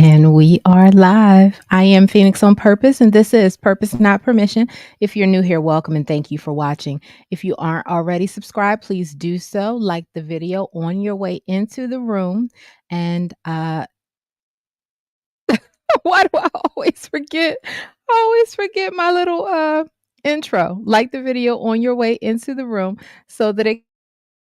And we are live. I am Phoenix on Purpose, and this is Purpose Not Permission. If you're new here, welcome and thank you for watching. If you aren't already subscribed, please do so. Like the video on your way into the room. And why do I always forget? I always forget my little intro. Like the video on your way into the room so that it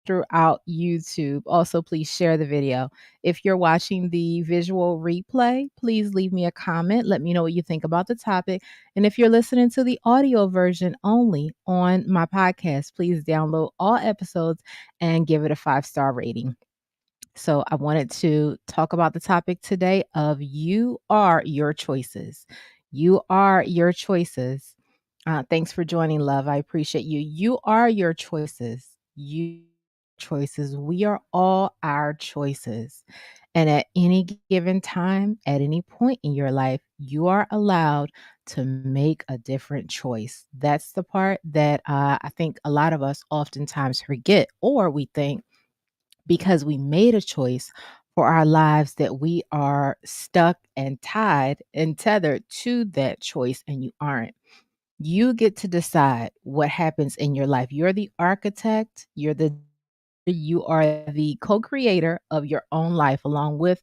throughout YouTube. Also, please share the video. If you're watching the visual replay, please leave me a comment. Let me know what you think about the topic. And if you're listening to the audio version only on my podcast, please download all episodes and give it a 5-star rating. So, I wanted to talk about the topic today of you are your choices. You are your choices. Thanks for joining, love. I appreciate you. You are your choices. You choices. We are all our choices. And at any given time, at any point in your life, you are allowed to make a different choice. That's the part that I think a lot of us oftentimes forget, or we think because we made a choice for our lives that we are stuck and tied and tethered to that choice, and you aren't. You get to decide what happens in your life. You're the architect, you are the co-creator of your own life along with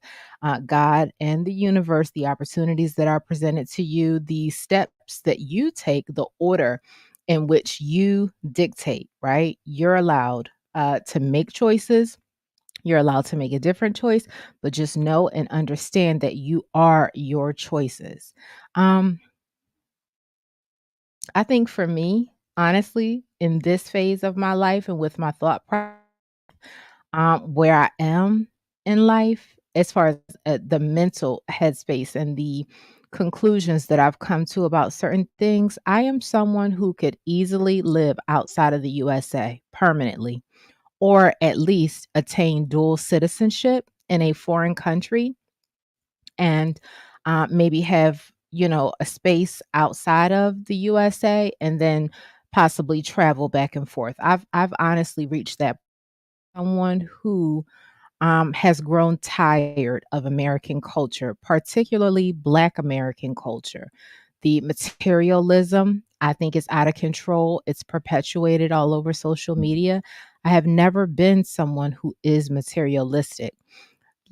God and the universe, the opportunities that are presented to you, the steps that you take, the order in which you dictate, right? You're allowed to make choices. You're allowed to make a different choice, but just know and understand that you are your choices. Um, I think for me, honestly, in this phase of my life and with my thought process, where I am in life, as far as the mental headspace and the conclusions that I've come to about certain things, I am someone who could easily live outside of the USA permanently, or at least attain dual citizenship in a foreign country and maybe have a space outside of the USA and then possibly travel back and forth. I've honestly reached that someone who has grown tired of American culture, particularly Black American culture. The materialism, I think, is out of control. It's perpetuated all over social media. I have never been someone who is materialistic.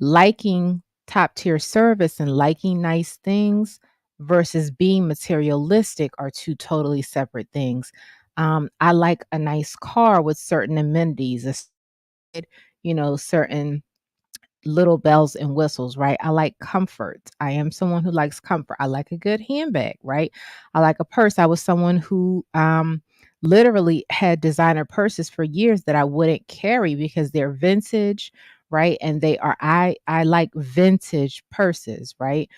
Liking top tier service and liking nice things versus being materialistic are two totally separate things. I like a nice car with certain amenities, certain little bells and whistles, right? I like comfort. I am someone who likes comfort. I like a good handbag, right? I like a purse. I was someone who literally had designer purses for years that I wouldn't carry because they're vintage, right? And I like vintage purses, right?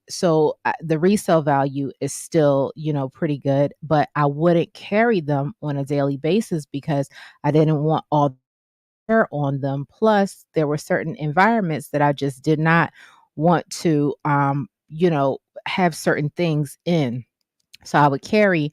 So the resale value is still, pretty good, but I wouldn't carry them on a daily basis because I didn't want all on them. Plus, there were certain environments that I just did not want to, have certain things in. So I would carry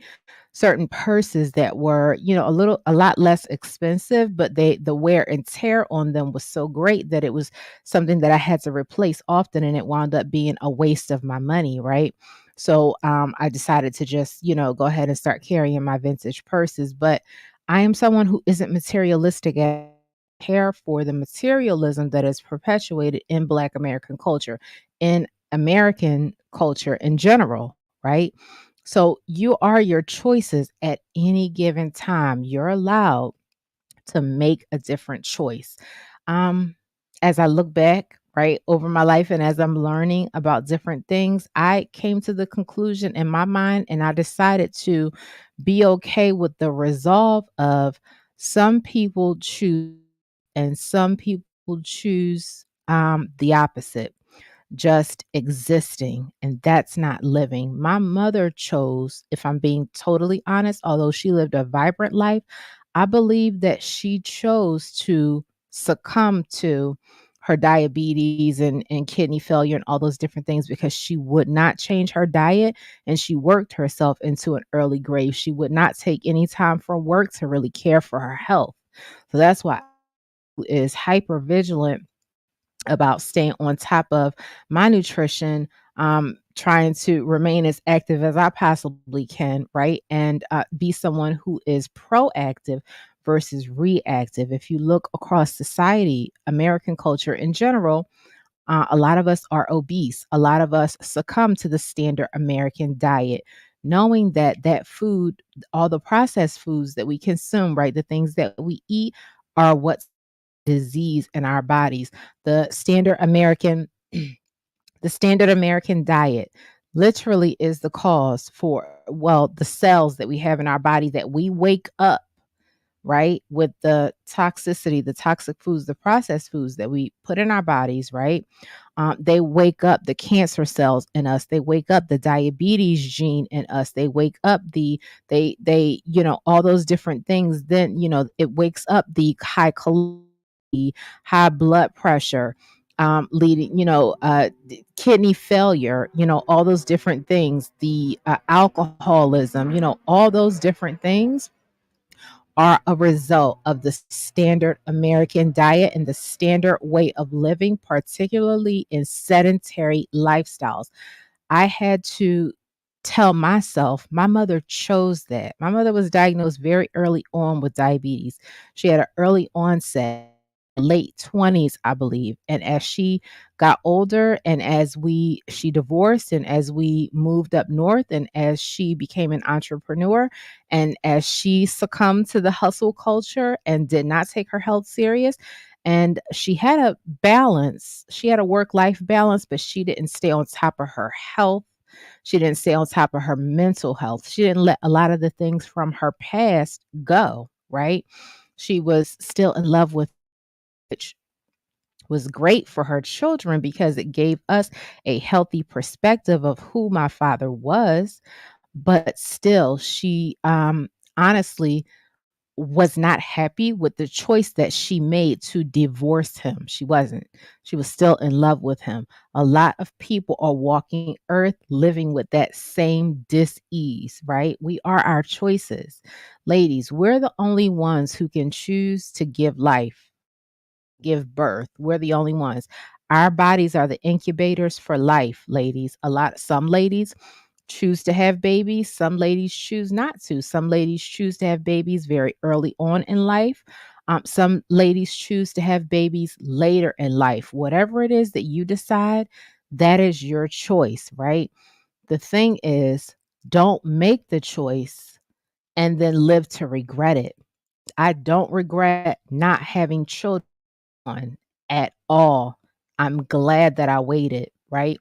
certain purses that were, a lot less expensive, but the wear and tear on them was so great that it was something that I had to replace often, and it wound up being a waste of my money, right? So I decided to just, go ahead and start carrying my vintage purses. But I am someone who isn't materialistic at care for the materialism that is perpetuated in Black American culture, in American culture in general, right? So you are your choices at any given time. You're allowed to make a different choice. Um, as I look back, right, over my life and as I'm learning about different things, I came to the conclusion in my mind and I decided to be okay with the resolve of some people choose and some people choose the opposite, just existing, and that's not living. My mother chose, if I'm being totally honest, although she lived a vibrant life, I believe that she chose to succumb to her diabetes and kidney failure and all those different things because she would not change her diet and she worked herself into an early grave. She would not take any time from work to really care for her health. So that's why is hyper vigilant about staying on top of my nutrition, trying to remain as active as I possibly can, right? And be someone who is proactive versus reactive. If you look across society, American culture in general, a lot of us are obese. A lot of us succumb to the standard American diet, knowing that that food, all the processed foods that we consume, right, the things that we eat are what's disease in our bodies. The standard American the standard American diet literally is the cause for, well, the cells that we have in our body that we wake up, right? With the toxicity, the toxic foods, the processed foods that we put in our bodies, right? They wake up the cancer cells in us. They wake up the diabetes gene in us. They wake up all those different things. Then, it wakes up the high cholesterol, high blood pressure, leading, kidney failure, all those different things, the alcoholism, all those different things are a result of the standard American diet and the standard way of living, particularly in sedentary lifestyles. I had to tell myself my mother chose that. My mother was diagnosed very early on with diabetes. She had an early onset, late 20s, I believe. And as she got older and as she divorced and as we moved up north and as she became an entrepreneur and as she succumbed to the hustle culture and did not take her health serious, and she had a balance. She had a work life balance, but she didn't stay on top of her health. She didn't stay on top of her mental health. She didn't let a lot of the things from her past go, right? She was still in love with, which was great for her children because it gave us a healthy perspective of who my father was. But still, she honestly was not happy with the choice that she made to divorce him. She wasn't. She was still in love with him. A lot of people are walking earth living with that same dis-ease, right? We are our choices. Ladies, we're the only ones who can choose to give life, give birth. We're the only ones. Our bodies are the incubators for life, ladies. Some ladies choose to have babies. Some ladies choose not to. Some ladies choose to have babies very early on in life. Some ladies choose to have babies later in life. Whatever it is that you decide, that is your choice, right? The thing is, don't make the choice and then live to regret it. I don't regret not having children at all. I'm glad that I waited, right?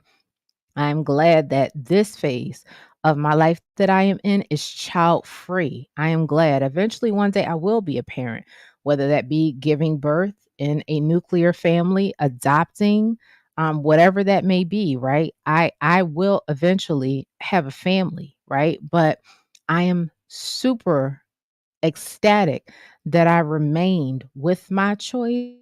I'm glad that this phase of my life that I am in is child free. I am glad eventually one day I will be a parent, whether that be giving birth in a nuclear family, adopting, whatever that may be, right? I will eventually have a family, right? But I am super ecstatic that I remained with my choice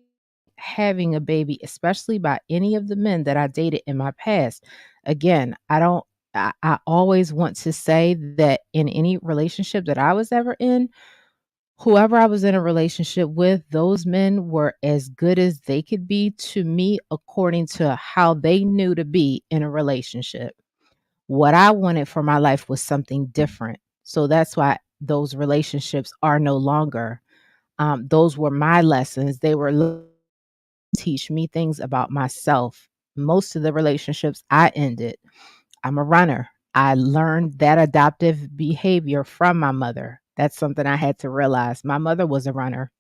having a baby, especially by any of the men that I dated in my past. Again, I always want to say that in any relationship that I was ever in, whoever I was in a relationship with, those men were as good as they could be to me according to how they knew to be in a relationship. What I wanted for my life was something different. So that's why those relationships are no longer. Those were my lessons. They were teach me things about myself. Most of the relationships I ended, I'm a runner. I learned that adoptive behavior from my mother. That's something I had to realize. My mother was a runner.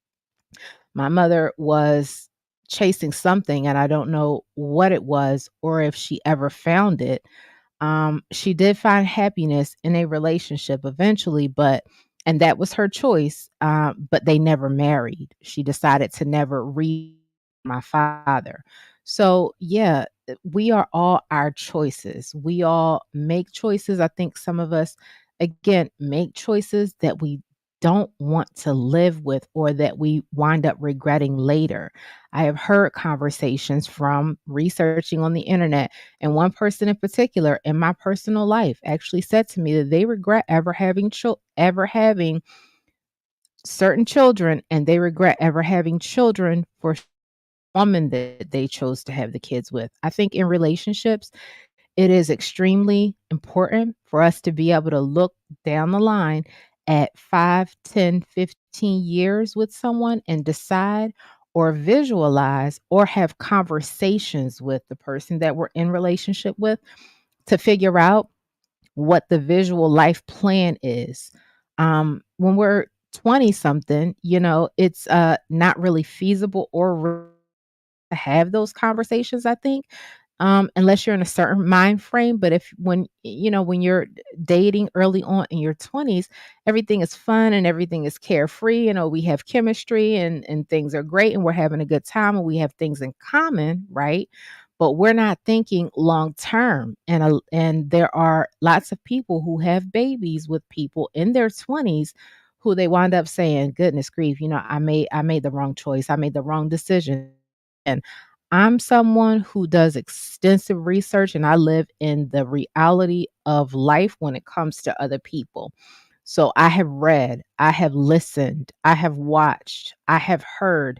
My mother was chasing something, and I don't know what it was or if she ever found it. She did find happiness in a relationship eventually, and that was her choice. But they never married. She decided to never read my father. So yeah, we are all our choices. We all make choices. I think some of us, again, make choices that we don't want to live with or that we wind up regretting later. I have heard conversations from researching on the internet, and one person in particular in my personal life actually said to me that they regret ever having certain children, and they regret ever having children for woman that they chose to have the kids with. I think in relationships, it is extremely important for us to be able to look down the line at 5, 10, 15 years with someone and decide or visualize or have conversations with the person that we're in relationship with to figure out what the visual life plan is. When we're 20 something, it's not really feasible or to have those conversations, I think, unless you're in a certain mind frame. But if when you're dating early on in your 20s, everything is fun and everything is carefree. We have chemistry and things are great and we're having a good time and we have things in common, right? But we're not thinking long term. And there are lots of people who have babies with people in their 20s who they wind up saying, "Goodness grief, I made the wrong choice. I made the wrong decision." And I'm someone who does extensive research and I live in the reality of life when it comes to other people. So I have read, I have listened, I have watched, I have heard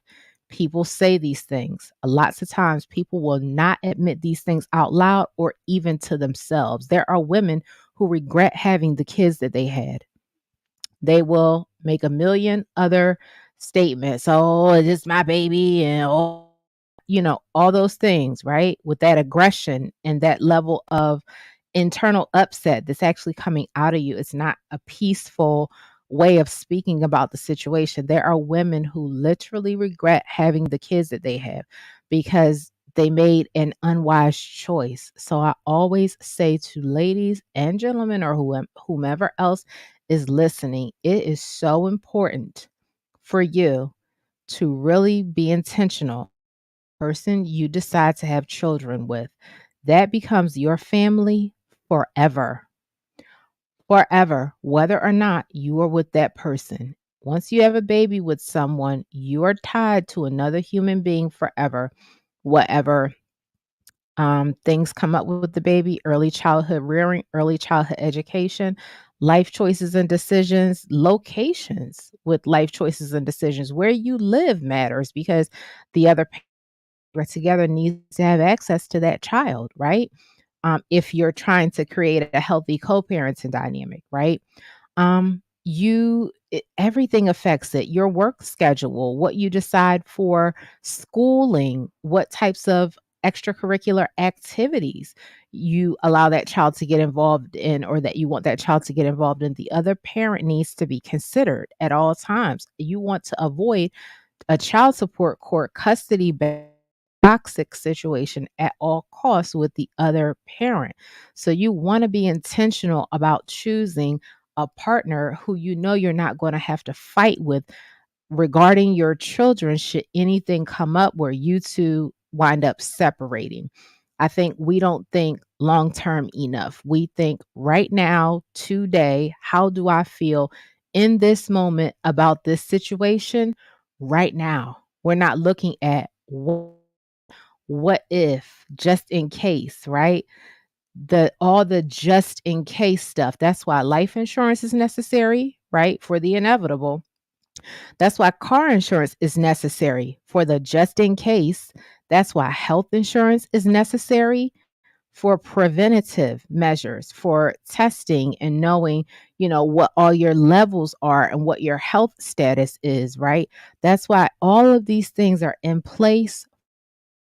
people say these things. Lots of times people will not admit these things out loud or even to themselves. There are women who regret having the kids that they had. They will make a million other statements. Oh, it is my baby, and all those things, right? With that aggression and that level of internal upset that's actually coming out of you. It's not a peaceful way of speaking about the situation. There are women who literally regret having the kids that they have because they made an unwise choice. So I always say to ladies and gentlemen or whomever else is listening, it is so important for you to really be intentional person you decide to have children with. That becomes your family forever. Forever, whether or not you are with that person. Once you have a baby with someone, you are tied to another human being forever. Whatever things come up with the baby, early childhood rearing, early childhood education, life choices and decisions, locations with life choices and decisions. Where you live matters because the other parent together needs to have access to that child, right? If you're trying to create a healthy co-parenting dynamic, right? Everything affects it. Your work schedule, what you decide for schooling, what types of extracurricular activities you allow that child to get involved in or that you want that child to get involved in. The other parent needs to be considered at all times. You want to avoid a child support court custody toxic situation at all costs with the other parent. So you want to be intentional about choosing a partner who you know you're not going to have to fight with regarding your children should anything come up where you two wind up separating. I think we don't think long term enough. We think right now, today, how do I feel in this moment about this situation right now? We're not looking at what if, just in case, right? The all the just in case stuff. That's why life insurance is necessary, right? For the inevitable. That's why car insurance is necessary for the just in case. That's why health insurance is necessary for preventative measures, for testing and knowing, what all your levels are and what your health status is, right? That's why all of these things are in place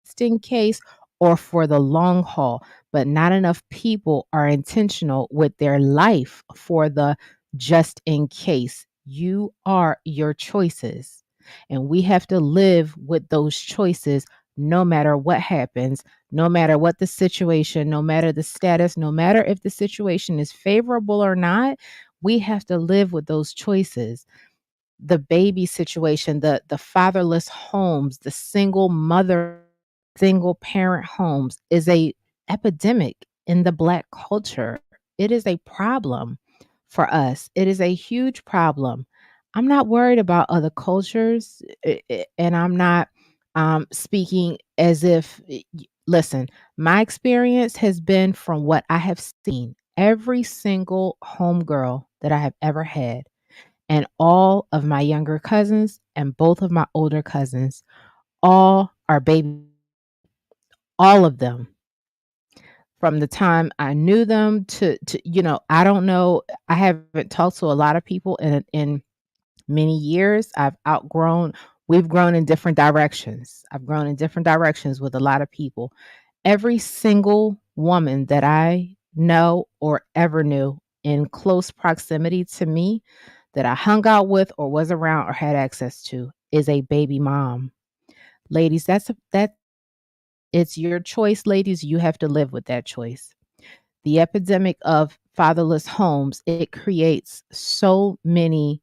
just in case or for the long haul, but not enough people are intentional with their life for the just in case. You are your choices, and we have to live with those choices no matter what happens, no matter what the situation, no matter the status, no matter if the situation is favorable or not. We have to live with those choices. The baby situation, the fatherless homes, the single mother, single parent homes is a epidemic in the Black culture. It is a problem for us. It is a huge problem. I'm not worried about other cultures, and I'm not speaking as if. Listen, my experience has been from what I have seen. Every single homegirl that I have ever had and all of my younger cousins and both of my older cousins all are baby, all of them, from the time I knew them to I don't know, I haven't talked to a lot of people in many years. We've grown in different directions. I've grown in different directions with a lot of people. Every single woman that I know or ever knew in close proximity to me that I hung out with or was around or had access to is a baby mom. Ladies, that it's your choice, ladies. You have to live with that choice. The epidemic of fatherless homes, it creates so many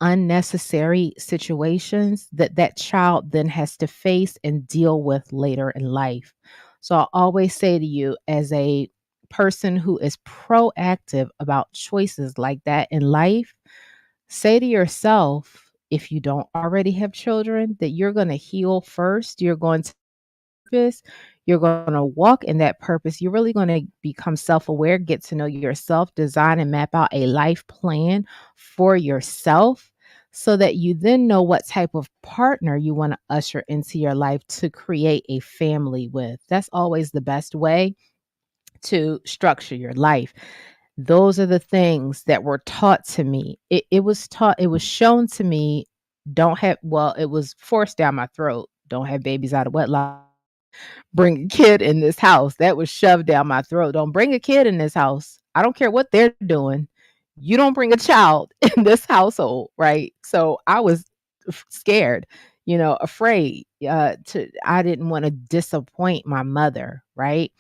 unnecessary situations that that child then has to face and deal with later in life. So I always say to you, as a person who is proactive about choices like that in life, say to yourself, if you don't already have children, that you're going to heal first. You're going to purpose. You're going to walk in that purpose. You're really going to become self aware, get to know yourself, design and map out a life plan for yourself so that you then know what type of partner you want to usher into your life to create a family with. That's always the best way to structure your life. Those are the things that were taught to me. It was shown to me. It was forced down my throat. Don't have babies out of wedlock. Bring a kid in this house. That was shoved down my throat. Don't bring a kid in this house. I don't care what they're doing. You don't bring a child in this household, right? So I was scared, afraid. I didn't want to disappoint my mother, right?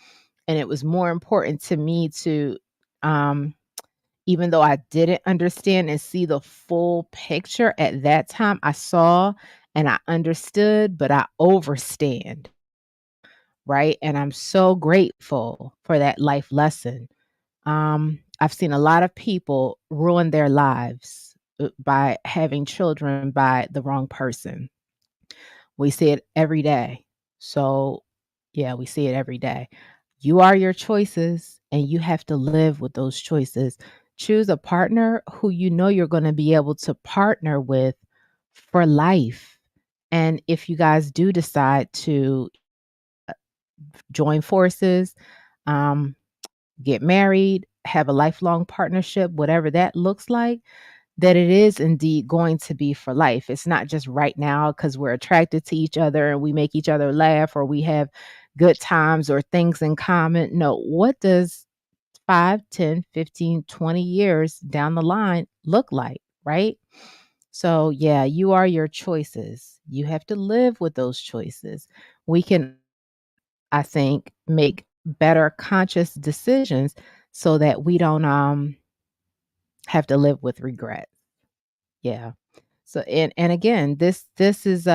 And it was more important to me to, um, even though I didn't understand and see the full picture at that time, I saw and I understood, but I overstand, right? And I'm so grateful for that life lesson. I've seen a lot of people ruin their lives by having children by the wrong person. We see it every day. So, yeah, we see it every day. You are your choices and you have to live with those choices. Choose a partner who you know you're going to be able to partner with for life. And if you guys do decide to join forces, um, get married, have a lifelong partnership, whatever that looks like, that it is indeed going to be for life. It's not just right now because we're attracted to each other and we make each other laugh or we have good times or things in common. No, what does 5, 10, 15, 20 years down the line look like, right? So, yeah, you are your choices. You have to live with those choices. We can, I think, make better conscious decisions so that we don't have to live with regret. Yeah. So and again, this is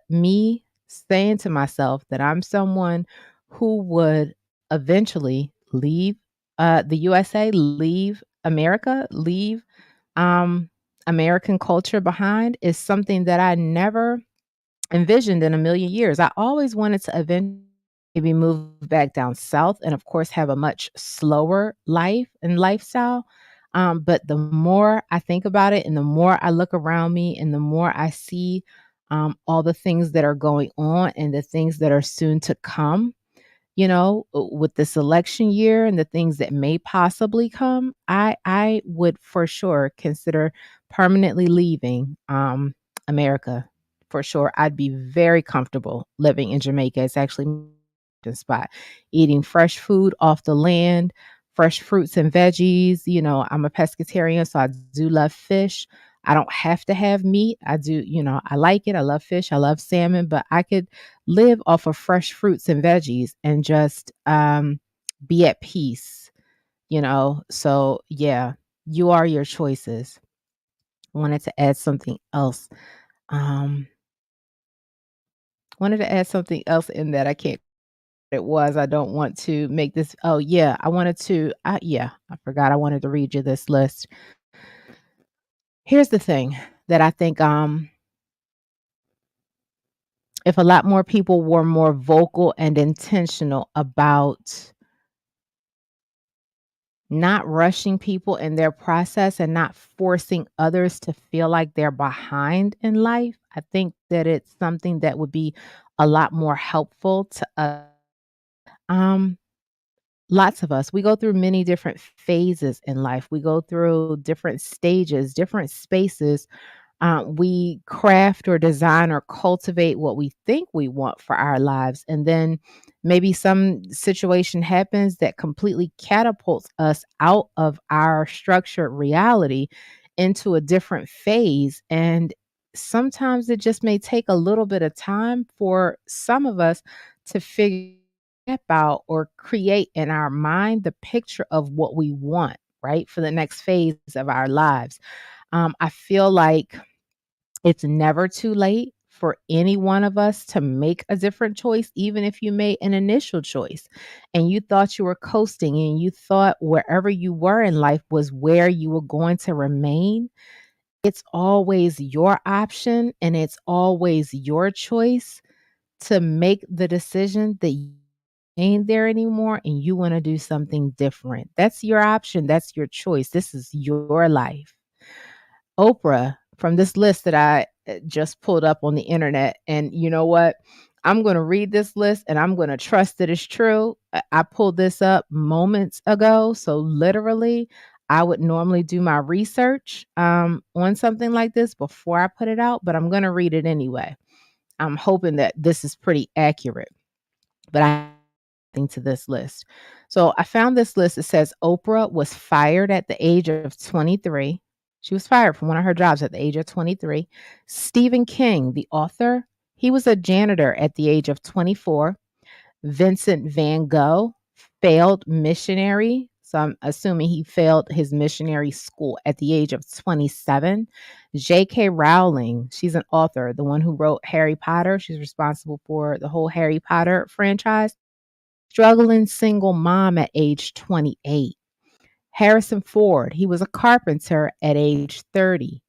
me saying to myself that I'm someone who would eventually leave the USA, leave America, leave um American culture behind is something that I never envisioned in a million years. I always wanted to eventually maybe move back down south and of course have a much slower life and lifestyle. But the more I think about it and the more I look around me and the more I see all the things that are going on and the things that are soon to come, with this election year and the things that may possibly come, I would for sure consider permanently leaving America. For sure, I'd be very comfortable living in Jamaica. It's actually my spot, eating fresh food off the land, fresh fruits and veggies. I'm a pescatarian, so I do love fish. I don't have to have meat. I do, I like it. I love fish. I love salmon, but I could live off of fresh fruits and veggies and just be at peace. So yeah, you are your choices. Wanted to add something else. Um, wanted to add something else in that I can't. It was. I don't want to make this. Oh yeah, I wanted to. Yeah, I forgot. I wanted to read you this list. Here's the thing that I think. If a lot more people were more vocal and intentional about not rushing people in their process and not forcing others to feel like they're behind in life, I think that it's something that would be a lot more helpful to us. Um, Lots of us, we go through many different phases in life. We go through different stages, different spaces. We craft or design or cultivate what we think we want for our lives. And then maybe some situation happens that completely catapults us out of our structured reality into a different phase. And sometimes it just may take a little bit of time for some of us to figure out or create in our mind the picture of what we want, right, for the next phase of our lives. I feel like it's never too late for any one of us to make a different choice, even if you made an initial choice and you thought you were coasting and you thought wherever you were in life was where you were going to remain. It's always your option and it's always your choice to make the decision that you ain't there anymore and you want to do something different. That's your option. That's your choice. This is your life. Oprah, from this list that I just pulled up on the internet. And you know what? I'm going to read this list and I'm going to trust that it's true. I pulled this up moments ago. So, literally, I would normally do my research on something like this before I put it out, but I'm going to read it anyway. I'm hoping that this is pretty accurate, but I think to this list. So I found this list. It says Oprah was fired at the age of 23. She was fired from one of her jobs at the age of 23. Stephen King, the author, he was a janitor at the age of 24. Vincent van Gogh, failed missionary. So I'm assuming he failed his missionary school at the age of 27. J.K. Rowling, she's an author, the one who wrote Harry Potter. She's responsible for the whole Harry Potter franchise. Struggling single mom at age 28. Harrison Ford, he was a carpenter at age 30.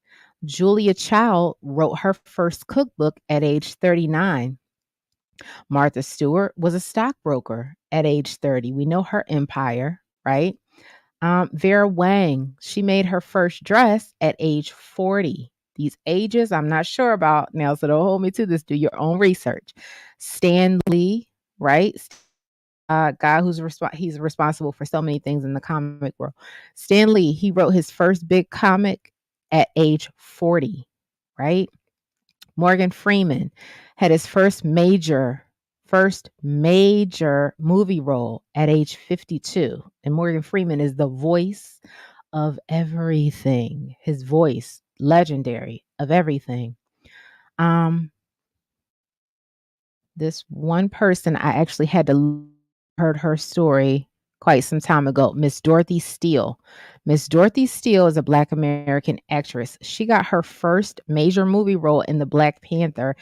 Julia Child wrote her first cookbook at age 39. Martha Stewart was a stockbroker at age 30. We know her empire, right? Vera Wang, she made her first dress at age 40. These ages, I'm not sure about now, so don't hold me to this. Do your own research. Stan Lee, right? Guy who's he's responsible for so many things in the comic world. Stan Lee, he wrote his first big comic at age 40, right? Morgan Freeman had his first major movie role at age 52. And Morgan Freeman is the voice of everything. His voice, legendary of everything. Um, this one person I actually had to heard her story quite some time ago, Miss Dorothy Steele. Miss Dorothy Steele is a Black American actress. She got her first major movie role in the Black Panther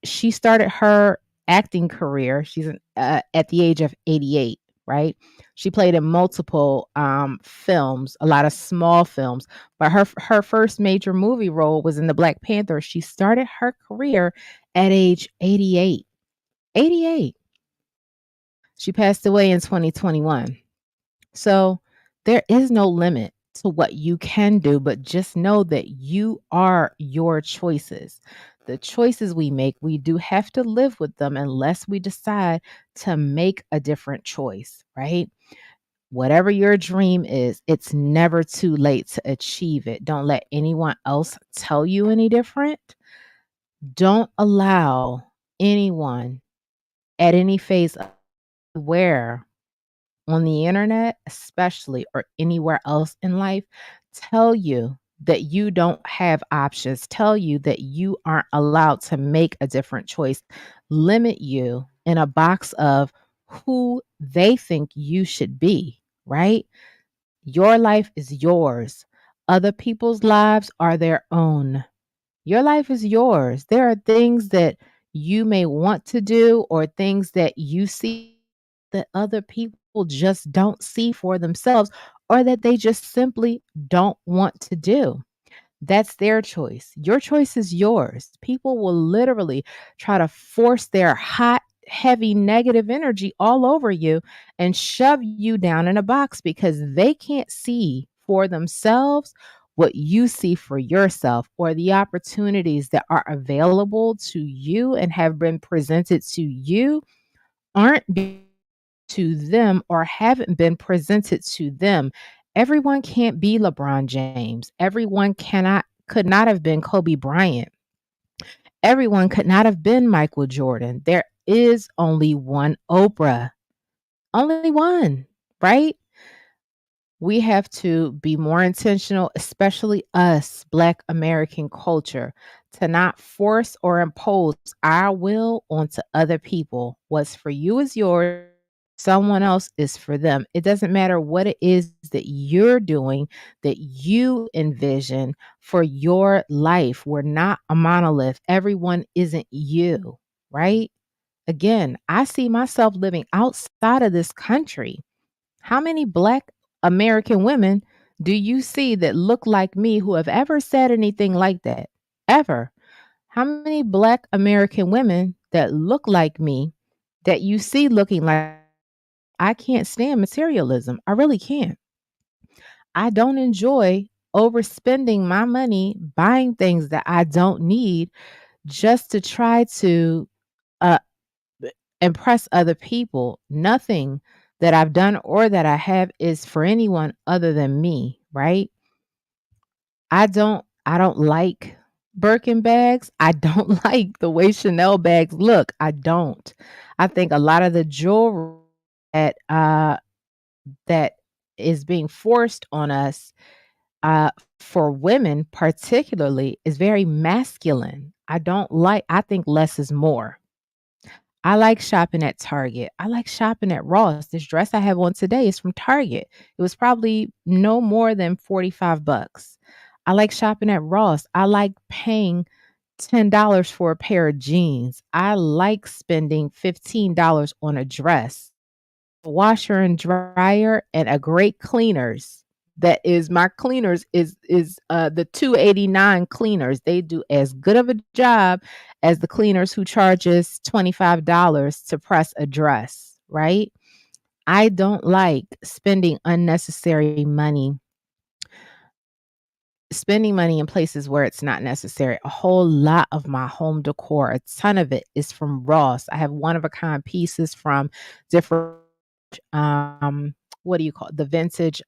she started her acting career. She's at the age of 88, right? She played in multiple films, a lot of small films, but her first major movie role was in the Black Panther. She started her career at age 88. 88. She passed away in 2021. So there is no limit to what you can do, but just know that you are your choices. The choices we make, we do have to live with them unless we decide to make a different choice, right? Whatever your dream is, it's never too late to achieve it. Don't let anyone else tell you any different. Don't allow anyone at any phase of where on the internet, especially, or anywhere else in life, tell you that you don't have options, tell you that you aren't allowed to make a different choice, limit you in a box of who they think you should be, right? Your life is yours. Other people's lives are their own. Your life is yours. There are things that you may want to do or things that you see that other people just don't see for themselves or that they just simply don't want to do. That's their choice. Your choice is yours. People will literally try to force their hot, heavy, negative energy all over you and shove you down in a box because they can't see for themselves what you see for yourself, or the opportunities that are available to you and have been presented to you aren't to them or haven't been presented to them. Everyone can't be LeBron James. Everyone could not have been Kobe Bryant. Everyone could not have been Michael Jordan. There is only one Oprah. Only one, right? We have to be more intentional, especially us, Black American culture, to not force or impose our will onto other people. What's for you is yours, someone else is for them. It doesn't matter what it is that you're doing, that you envision for your life. We're not a monolith. Everyone isn't you, right? Again, I see myself living outside of this country. How many Black American women do you see that look like me who have ever said anything like that? Ever? How many Black American women that look like me that you see looking like I can't stand materialism. I really can't. I don't enjoy overspending my money buying things that I don't need just to try to uh, impress other people. Nothing that I've done or that I have is for anyone other than me, right? I don't like Birkin bags. I don't like the way Chanel bags look. I don't. I think a lot of the jewelry that that is being forced on us for women particularly is very masculine. I think less is more. I like shopping at Target. I like shopping at Ross. This dress I have on today is from Target. It was probably no more than 45 bucks. I like shopping at Ross. I like paying $10 for a pair of jeans. I like spending $15 on a dress, washer and dryer, and a great cleaners. That is my cleaners is the 289 cleaners. They do as good of a job as the cleaners who charges $25 to press a dress, right? I don't like spending money in places where it's not necessary. A whole lot of my home decor, a ton of it is from Ross. I have one of a kind pieces from different what do you call it? The vintage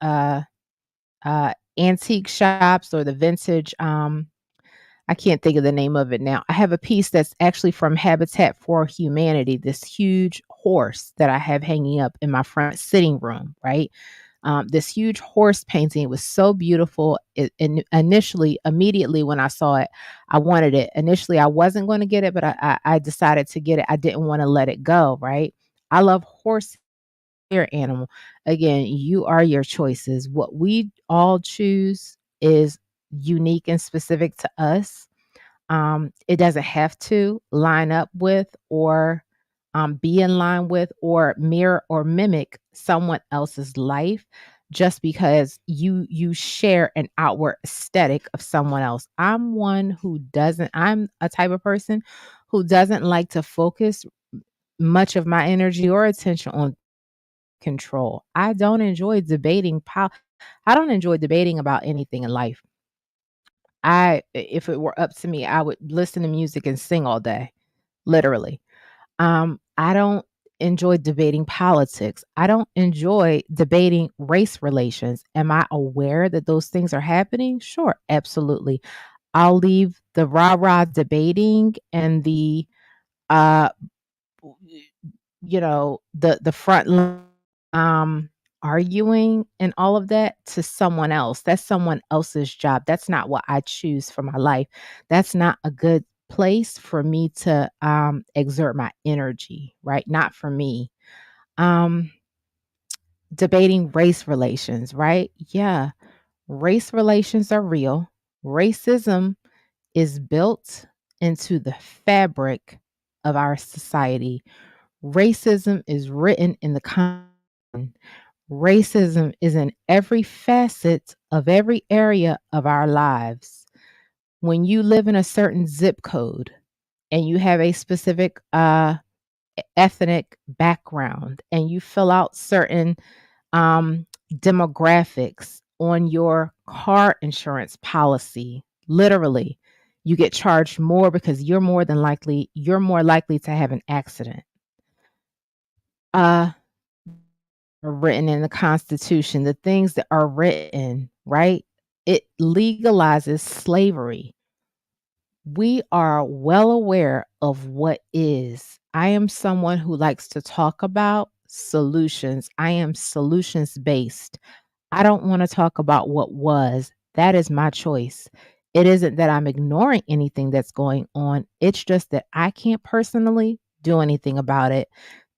antique shops or the vintage I can't think of the name of it now. I have a piece that's actually from Habitat for Humanity, this huge horse that I have hanging up in my front sitting room, right? This huge horse painting. It was so beautiful. And initially, immediately when I saw it, I wanted it. Initially, I wasn't going to get it, but I decided to get it. I didn't want to let it go, right? I love horses, your animal. Again, you are your choices. What we all choose is unique and specific to us. It doesn't have to line up with or be in line with or mirror or mimic someone else's life just because you share an outward aesthetic of someone else. I'm a type of person who doesn't like to focus much of my energy or attention on control. I don't enjoy debating about anything in life. If it were up to me, I would listen to music and sing all day, literally. I don't enjoy debating politics. I don't enjoy debating race relations. Am I aware that those things are happening? Sure, absolutely. I'll leave the rah-rah debating and the uh the front arguing and all of that to someone else. That's someone else's job. That's not what I choose for my life. That's not a good place for me to exert my energy, right? Not for me. Um Debating race relations, right? Yeah. Race relations are real. Racism is built into the fabric of our society. Racism is written in the Constitution. Racism is in every facet of every area of our lives. When you live in a certain zip code and you have a specific ethnic background and you fill out certain demographics on your car insurance policy. Literally, you get charged more because you're more likely to have an accident. Uh, are written in the Constitution, the things that are written, right? It legalizes slavery. We are well aware of what is. I am someone who likes to talk about solutions. I am solutions based. I don't want to talk about what was. That is my choice. It isn't that I'm ignoring anything that's going on. It's just that I can't personally do anything about it.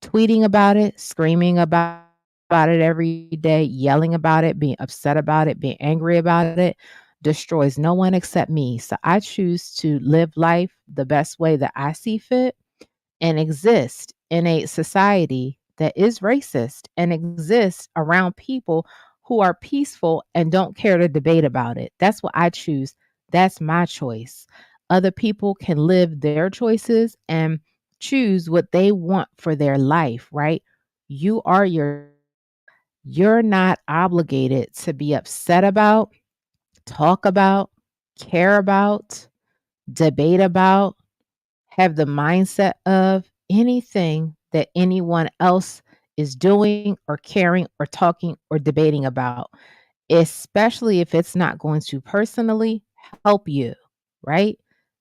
Tweeting about it, screaming about it every day, yelling about it, being upset about it, being angry about it destroys no one except me. So I choose to live life the best way that I see fit and exist in a society that is racist and exists around people who are peaceful and don't care to debate about it. That's what I choose. That's my choice. Other people can live their choices and choose what they want for their life, right? You are you're not obligated to be upset about, talk about, care about, debate about, have the mindset of anything that anyone else is doing or caring or talking or debating about, especially if it's not going to personally help you, right?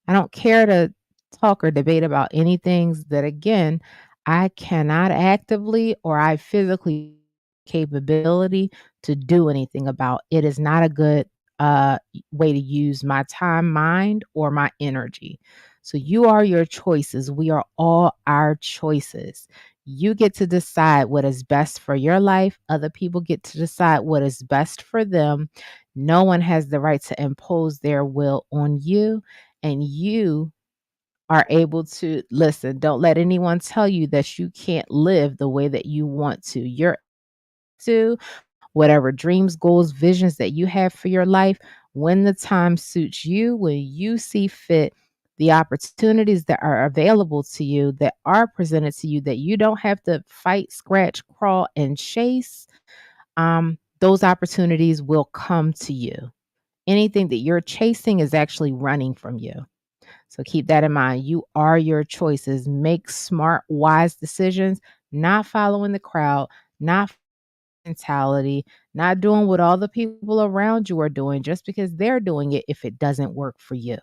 I don't care to talk or debate about anything that, again, I cannot actively or I physically capability to do anything about. It is not a good way to use my time, mind, or my energy. So you are your choices. We are all our choices. You get to decide what is best for your life. Other people get to decide what is best for them. No one has the right to impose their will on you. And you are able to listen. Don't let anyone tell you that you can't live the way that you want to. You're to whatever dreams, goals, visions that you have for your life when the time suits you, when you see fit, the opportunities that are available to you, that are presented to you, that you don't have to fight, scratch, crawl, and chase. Those opportunities will come to you. Anything that you're chasing is actually running from you. So keep that in mind. You are your choices. Make smart, wise decisions, not following the crowd, not mentality, not doing what all the people around you are doing just because they're doing it if it doesn't work for you.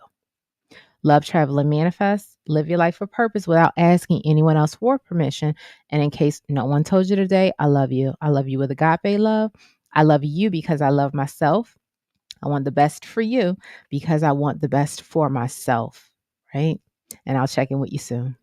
Love, travel, and manifest. Live your life with purpose without asking anyone else for permission. And in case no one told you today, I love you. I love you with agape love. I love you because I love myself. I want the best for you because I want the best for myself. Right. And I'll check in with you soon.